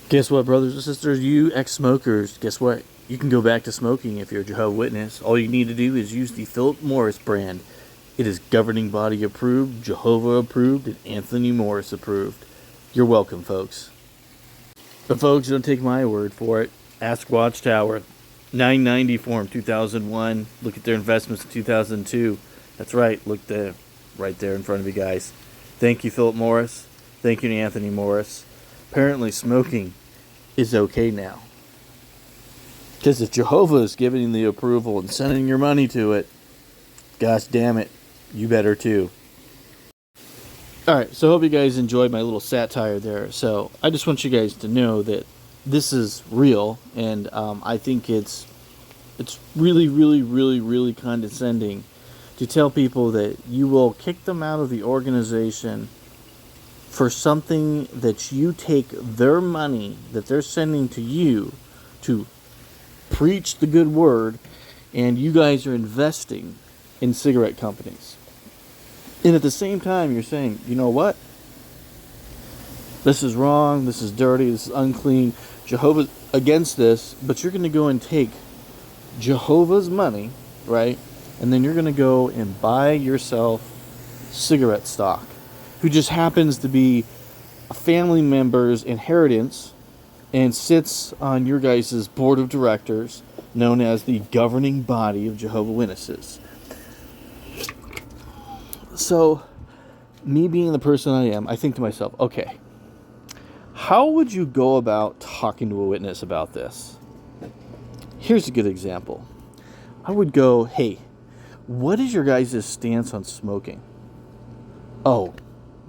Guess what, brothers and sisters? You ex-smokers, guess what? You can go back to smoking if you're a Jehovah's Witness. All you need to do is use the Philip Morris brand. It is governing body approved, Jehovah approved, and Anthony Morris approved. You're welcome, folks. But folks, don't take my word for it. Ask Watchtower. 990 form 2001. Look at their investments in 2002. That's right. Look there, right there in front of you guys. Thank you, Philip Morris. Thank you, Anthony Morris. Apparently, smoking is okay now. Because if Jehovah is giving the approval and sending your money to it, gosh damn it, you better too. Alright, so I hope you guys enjoyed my little satire there. So I just want you guys to know that this is real, and I think it's really, really, really, really condescending to tell people that you will kick them out of the organization for something that you take their money that they're sending to you to preach the good word, and you guys are investing in cigarette companies. And at the same time, you're saying, you know what? This is wrong, this is dirty, this is unclean. Jehovah's against this, but you're going to go and take Jehovah's money, right? And then you're going to go and buy yourself cigarette stock, who just happens to be a family member's inheritance and sits on your guys' board of directors, known as the governing body of Jehovah's Witnesses. So, me being the person I am, I think to myself, okay, how would you go about talking to a witness about this? Here's a good example. I would go, hey, what is your guys' stance on smoking? Oh,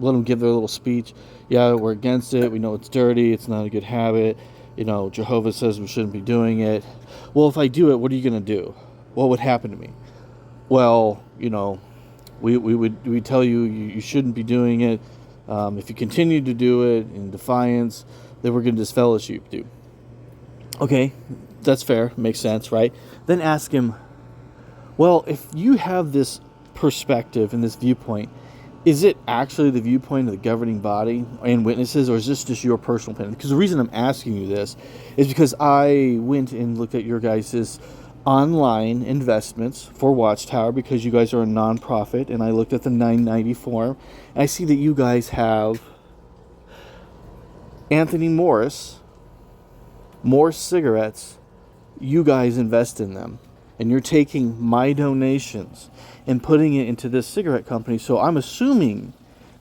let them give their little speech. Yeah, we're against it. We know it's dirty. It's not a good habit. You know, Jehovah says we shouldn't be doing it. Well, if I do it, what are you going to do? What would happen to me? Well, you know, we tell you you shouldn't be doing it. If you continue to do it in defiance, then we're going to disfellowship you. Okay, that's fair. Makes sense, right? Then ask him, well, if you have this perspective and this viewpoint, is it actually the viewpoint of the governing body and witnesses, or is this just your personal opinion? Because the reason I'm asking you this is because I went and looked at your guys' online investments for Watchtower, because you guys are a non-profit, and I looked at the 990 form, and I see that you guys have Anthony Morris cigarettes. You guys invest in them, and you're taking my donations and putting it into this cigarette company. So I'm assuming,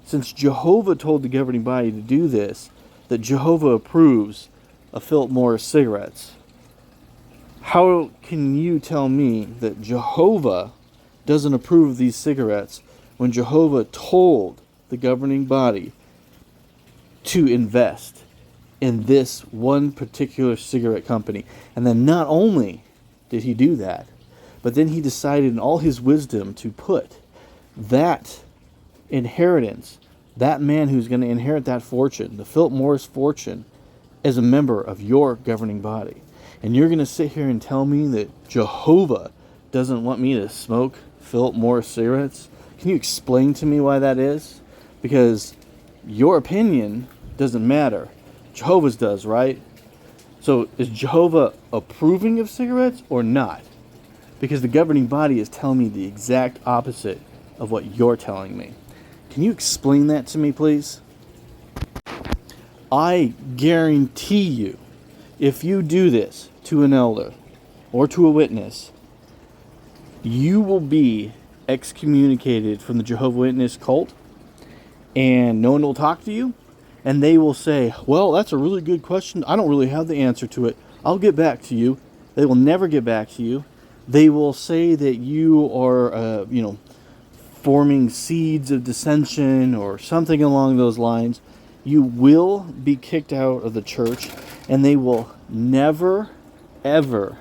since Jehovah told the governing body to do this, that Jehovah approves of Philip Morris cigarettes. How can you tell me that Jehovah doesn't approve of these cigarettes when Jehovah told the governing body to invest in this one particular cigarette company? And then not only did he do that, but then he decided in all his wisdom to put that inheritance, that man who's going to inherit that fortune, the Philip Morris fortune, as a member of your governing body. And you're going to sit here and tell me that Jehovah doesn't want me to smoke Philip Morris cigarettes? Can you explain to me why that is? Because your opinion doesn't matter. Jehovah's does, right? So is Jehovah approving of cigarettes or not? Because the governing body is telling me the exact opposite of what you're telling me. Can you explain that to me, please? I guarantee you, if you do this to an elder or to a witness, you will be excommunicated from the Jehovah's Witness cult, and no one will talk to you, and they will say, well, that's a really good question. I don't really have the answer to it. I'll get back to you. They will never get back to you. They will say that you are, forming seeds of dissension or something along those lines. You will be kicked out of the church, and they will never, ever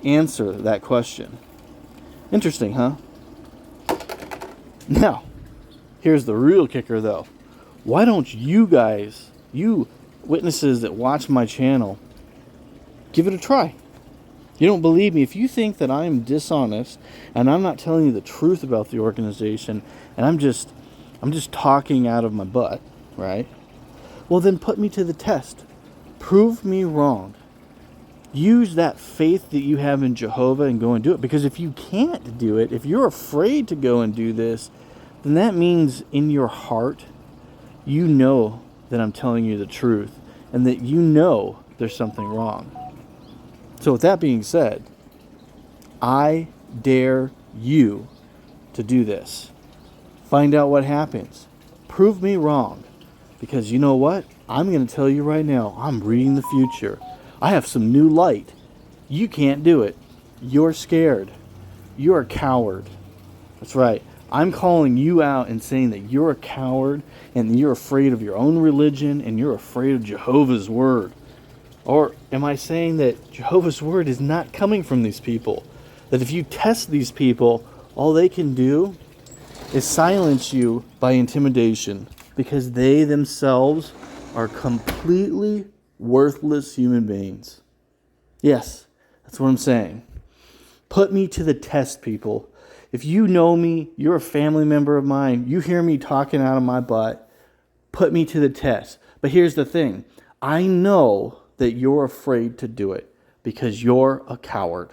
answer that question. Interesting, huh? Now, here's the real kicker, though. Why don't you guys, you witnesses that watch my channel, give it a try? You don't believe me. If you think that I'm dishonest and I'm not telling you the truth about the organization, and I'm just talking out of my butt, right? Well, then put me to the test. Prove me wrong. Use that faith that you have in Jehovah and go and do it. Because if you can't do it, if you're afraid to go and do this, then that means in your heart, you know that I'm telling you the truth and that you know there's something wrong. So with that being said, I dare you to do this. Find out what happens. Prove me wrong. Because you know what? I'm going to tell you right now, I'm reading the future. I have some new light. You can't do it. You're scared. You're a coward. That's right. I'm calling you out and saying that you're a coward and you're afraid of your own religion and you're afraid of Jehovah's word. Or am I saying that Jehovah's word is not coming from these people? That if you test these people, all they can do is silence you by intimidation because they themselves are completely worthless human beings. Yes, that's what I'm saying. Put me to the test, people. If you know me, you're a family member of mine, you hear me talking out of my butt, put me to the test. But here's the thing. I know that you're afraid to do it because you're a coward.